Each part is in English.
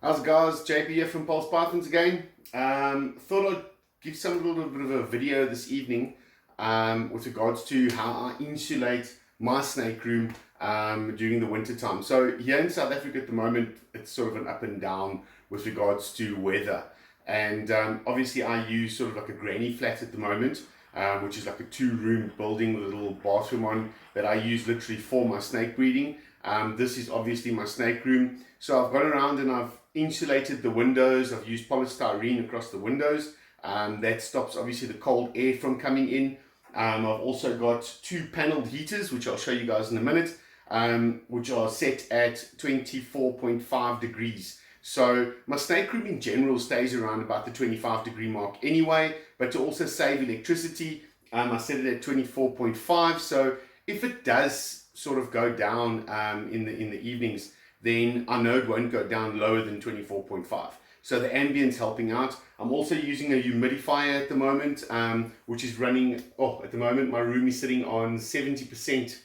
How's it guys? JP here from Pulse Pythons again. Thought I'd give some little bit of a video this evening with regards to how I insulate my snake room during the winter time. So here in South Africa at the moment, it's sort of an up and down with regards to weather. And obviously I use sort of like a granny flat at the moment, which is like a 2-room building with a little bathroom on that I use literally for my snake breeding. This is obviously my snake room. So I've gone around and I've insulated the windows. I've used polystyrene across the windows. That stops obviously the cold air from coming in. I've also got 2 paneled heaters, which I'll show you guys in a minute, which are set at 24.5 degrees. So my snake room in general stays around about the 25-degree mark anyway, but to also save electricity, I set it at 24.5. So if it does sort of go down in the evenings, then I know it won't go down lower than 24.5. So the ambient's helping out. I'm also using a humidifier at the moment, which is running, at the moment my room is sitting on 70%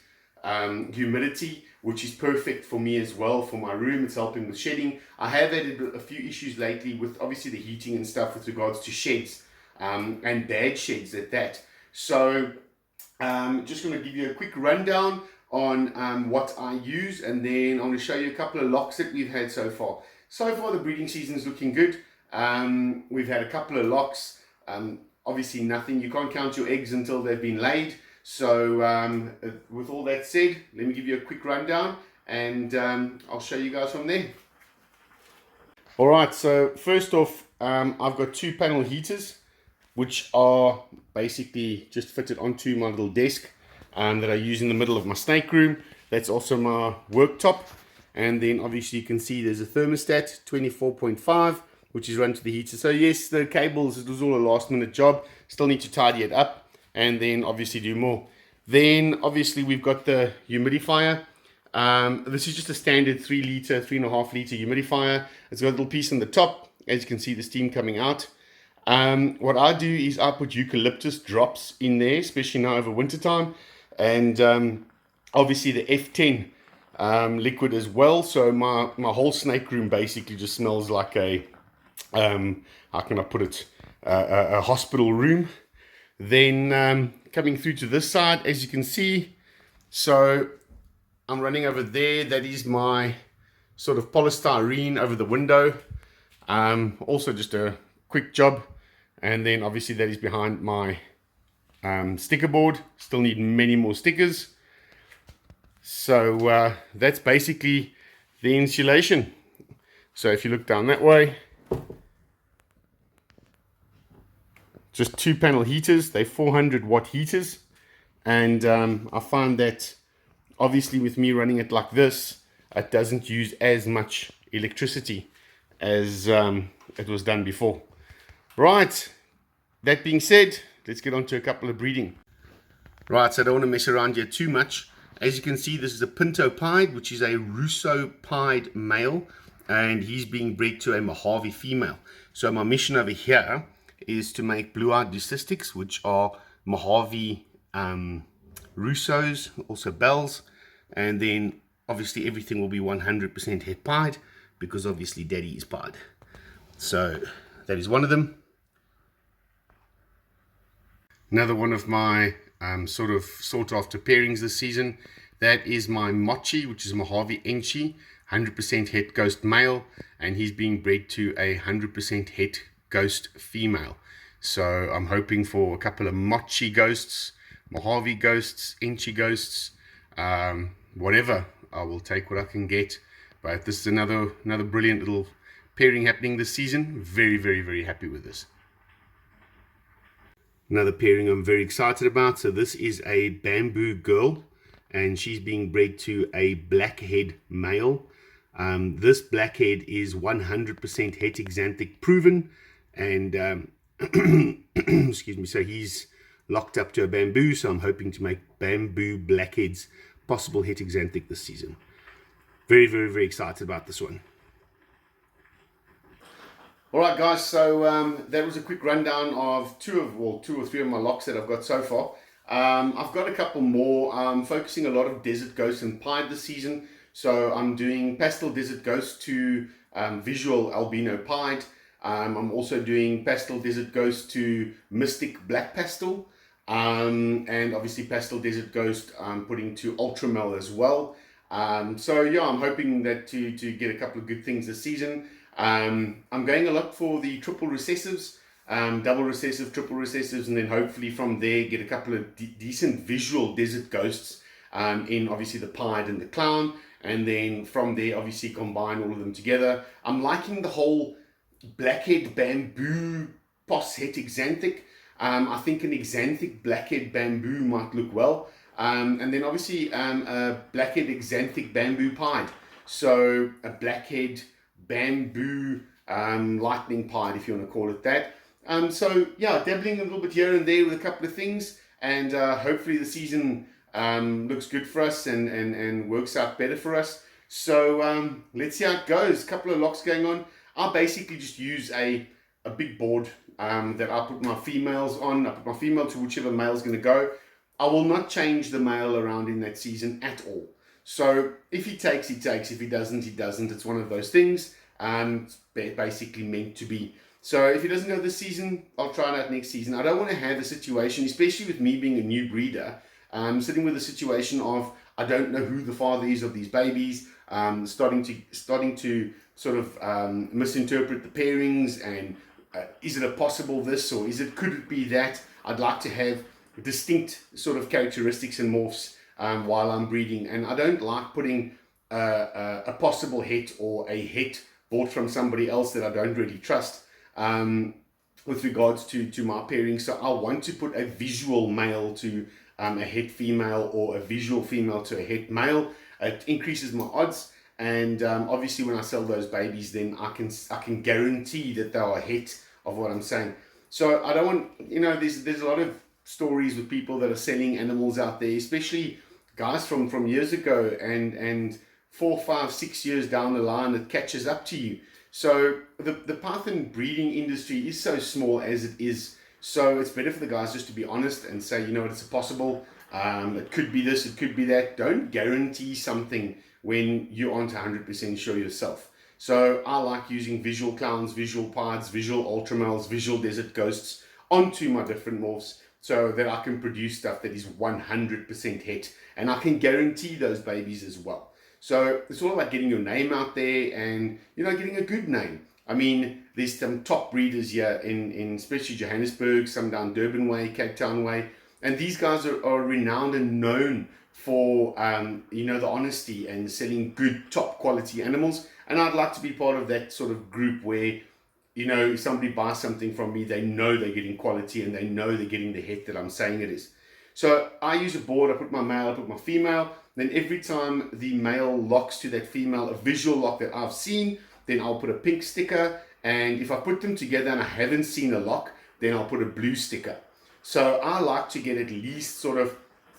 humidity, which is perfect for me as well for my room. It's helping with shedding. I have had a few issues lately with obviously the heating and stuff with regards to sheds, and bad sheds at that. So just going to give you a quick rundown on what I use, and then I'm going to show you a couple of locks that we've had so far. So far the breeding season is looking good. We've had a couple of locks. Obviously nothing, you can't count your eggs until they've been laid. So with all that said, let me give you a quick rundown and I'll show you guys from there. Alright, so first off, I've got 2 panel heaters, which are basically just fitted onto my little desk that I use in the middle of my snake room. That's also my worktop. And then obviously you can see there's a thermostat, 24.5, which is run to the heater. So yes, the cables, it was all a last minute job. Still need to tidy it up and then obviously do more. Then obviously we've got the humidifier. This is just a standard 3.5 liter humidifier. It's got a little piece on the top. As you can see, the steam coming out. What I do is I put eucalyptus drops in there, especially now over winter time. And obviously the F10 liquid as well. So my whole snake room basically just smells like a, how can I put it, a hospital room. Then coming through to this side, as you can see, so I'm running over there. That is my sort of polystyrene over the window. Also just a quick job. And then obviously that is behind my sticker board. Still need many more stickers. So that's basically the insulation. So if you look down that way, just 2 panel heaters. They're 400 watt heaters. And I find that obviously with me running it like this, it doesn't use as much electricity as it was done before. Right, that being said, let's get on to a couple of breeding. Right, so I don't want to mess around here too much. As you can see, this is a Pinto Pied, which is a Russo Pied male, and he's being bred to a Mojave female. So my mission over here is to make blue-eyed leucistics, which are Mojave Russos, also bells, and then obviously everything will be 100% het pied, because obviously daddy is pied. So that is one of them. Another one of my sought after pairings this season, that is my Mochi, which is Mojave Enchi, 100% het ghost male, and he's being bred to a 100% het ghost female. So I'm hoping for a couple of Mochi ghosts, Mojave ghosts, Enchi ghosts, whatever. I will take what I can get. But this is another brilliant little pairing happening this season. Very, very, very happy with this. Another pairing I'm very excited about. So this is a bamboo girl, and she's being bred to a blackhead male. This blackhead is 100% het exanthic proven, and excuse me, so he's locked up to a bamboo, so I'm hoping to make bamboo blackheads possible het exanthic this season. Very, very, very excited about this one. Alright guys, so that was a quick rundown of 2 or 3 of my locks that I've got so far. I've got a couple more. I'm focusing a lot of desert ghosts and pied this season. So I'm doing pastel desert ghosts to visual albino pied. I'm also doing pastel desert ghost to mystic black pastel. And obviously pastel desert ghost I'm putting to ultramel as well. So yeah, I'm hoping that to get a couple of good things this season. I'm going a lot for the triple recessives, double recessive, triple recessives, and then hopefully from there get a couple of decent visual desert ghosts in obviously the pied and the clown, and then from there obviously combine all of them together. I'm liking the whole blackhead bamboo pos het xanthic. I think an xanthic blackhead bamboo might look well. And then obviously a blackhead xanthic bamboo pied. So a blackhead bamboo lightning pied, if you want to call it that. So yeah, dabbling a little bit here and there with a couple of things, and hopefully the season looks good for us and works out better for us. So let's see how it goes. A couple of locks going on. I basically just use a big board that I put my females on. I put my female to whichever male is going to go. I will not change the male around in that season at all. So if he takes, he takes. If he doesn't, he doesn't. It's one of those things. It's basically meant to be. So if he doesn't go this season, I'll try it out next season. I don't want to have a situation, especially with me being a new breeder, sitting with a situation of I don't know who the father is of these babies, starting to sort of misinterpret the pairings, and is it a possible this, or could it be that? I'd like to have distinct sort of characteristics and morphs while I'm breeding, and I don't like putting a possible het or a het bought from somebody else that I don't really trust with regards to my pairing. So I want to put a visual male to a het female, or a visual female to a het male. It increases my odds, and obviously when I sell those babies, then I can guarantee that they are a het of what I'm saying. So I don't want, there's a lot of stories with people that are selling animals out there, especially guys from years ago, and 4, 5, 6 years down the line, it catches up to you. So the python breeding industry is so small as it is. So it's better for the guys just to be honest and say, it's possible. It could be this, it could be that. Don't guarantee something when you aren't 100% sure yourself. So I like using visual clowns, visual pieds, visual ultramales, visual desert ghosts onto my different morphs, so that I can produce stuff that is 100% het, and I can guarantee those babies as well. So it's all about getting your name out there and, getting a good name. I mean, there's some top breeders here in especially Johannesburg, some down Durban way, Cape Town way, and these guys are renowned and known for, the honesty and selling good, top quality animals. And I'd like to be part of that sort of group where, if somebody buys something from me, they know they're getting quality and they know they're getting the het that I'm saying it is. So I use a board, I put my male, I put my female, then every time the male locks to that female, a visual lock that I've seen, then I'll put a pink sticker, and if I put them together and I haven't seen a lock, then I'll put a blue sticker. So I like to get at least sort of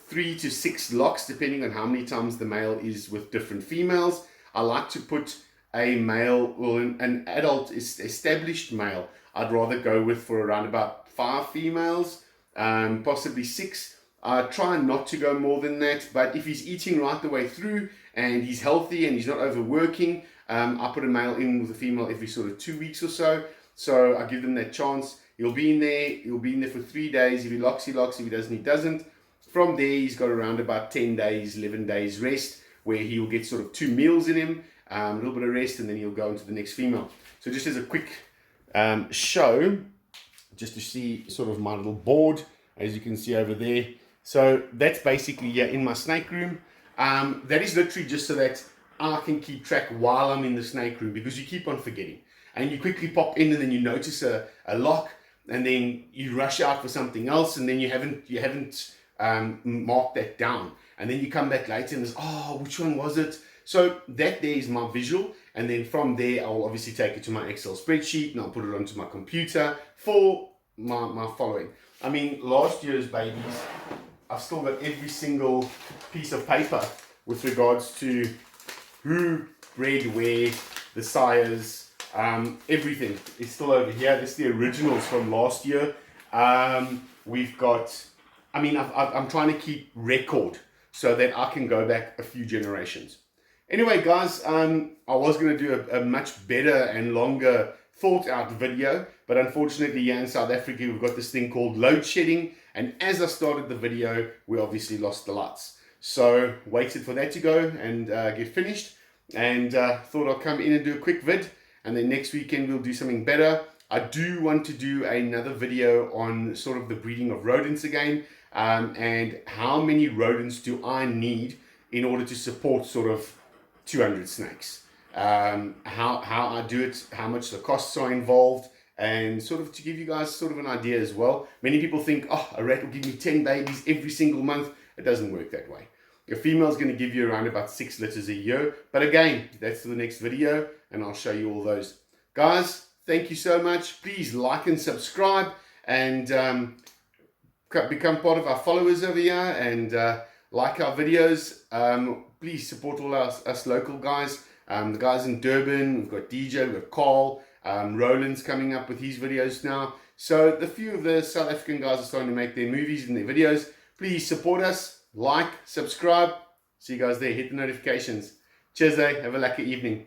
3 to 6 locks, depending on how many times the male is with different females. I like to put a male, or an adult established male, I'd rather go with for around about 5 females, possibly 6. I try not to go more than that, but if he's eating right the way through and he's healthy and he's not overworking, I put a male in with a female every sort of 2 weeks or so. So I give them that chance. He'll be in there for 3 days. If he locks, he locks. If he doesn't, he doesn't. From there, he's got around about 10 days, 11 days rest, where he'll get sort of 2 meals in him, a little bit of rest, and then he'll go into the next female. So just as a quick show, just to see sort of my little board, as you can see over there. So that's basically in my snake room. That is literally just so that I can keep track while I'm in the snake room, because you keep on forgetting. And you quickly pop in and then you notice a lock, and then you rush out for something else, and then you haven't marked that down. And then you come back later and there's, which one was it? So that there is my visual, and then from there I'll obviously take it to my Excel spreadsheet and I'll put it onto my computer for my following. I mean, last year's babies, I've still got every single piece of paper with regards to who bred where, the sires, everything is still over here. This is the originals from last year. We've got, I'm trying to keep record so that I can go back a few generations. Anyway, guys, I was going to do a much better and longer thought out video, but unfortunately here in South Africa we've got this thing called load shedding, and as I started the video we obviously lost the lights. So waited for that to go and get finished, and thought I'll come in and do a quick vid, and then next weekend we'll do something better. I do want to do another video on sort of the breeding of rodents again, and how many rodents do I need in order to support sort of 200 snakes. How I do it, how much the costs are involved, and sort of to give you guys sort of an idea as well. Many people think, oh, a rat will give me 10 babies every single month. It doesn't work that way. A female is going to give you around about 6 litters a year. But again, that's for the next video, and I'll show you all those. Guys, thank you so much. Please like and subscribe, and become part of our followers over here, and like our videos. Please support all us local guys. The guys in Durban, we've got DJ, we've got Carl, Roland's coming up with his videos now. So the few of the South African guys are starting to make their movies and their videos. Please support us, like, subscribe. See you guys there, hit the notifications. Cheers, have a lucky evening.